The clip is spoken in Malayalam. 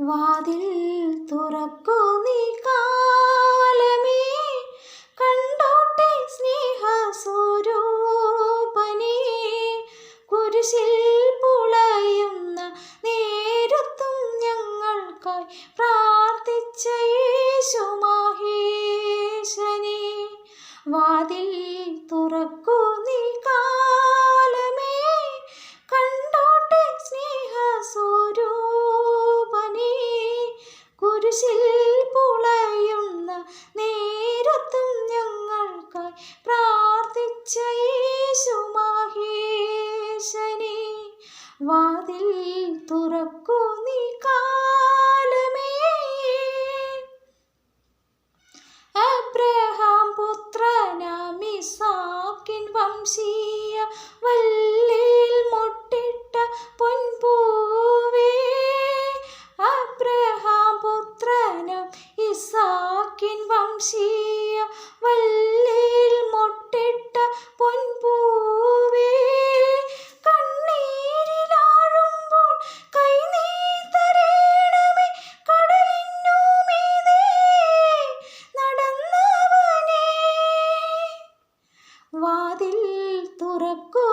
വാതിൽ തുറക്കൂ നീ കാലമേ, കണ്ടോട്ടെ സ്നേഹസ്വരൂപനേ. കുരിശിൽ പുളയുന്ന നേരത്തും ഞങ്ങൾക്കായി പ്രാർത്ഥിച്ച യേശു മഹേശനേ. വാതിൽ തുറക്കൂ നീ കാലമേ, കണ്ടോട്ടെ സ്നേഹസ്വരൂപനേ. കുരിശിൽ പുളയുന്ന നേരത്തും ഞങ്ങൾക്കായി പ്രാർത്ഥിച്ച യേശു മഹേശനേ. വാതിൽ തുറക്കൂ നീ കാലമേ. അബ്രഹാം പുത്രനാം ഇസാക്കിൻ വംശീയ വല്ലിൽ മൊട്ടിട്ട പൊൻപൂവേ. അബ്രഹാം പുത്രനാം ഇസാക്കിൻ വംശീയ വല്ലിൽ മൊട്ടിട്ട പൊൻപൂവേ. കണ്ണീരിലാഴുമ്പോൾ കൈ നീ തരേണമേ, കടലിനു മീതെ നടന്നവനേ. വാതിൽ തുറക്കൂ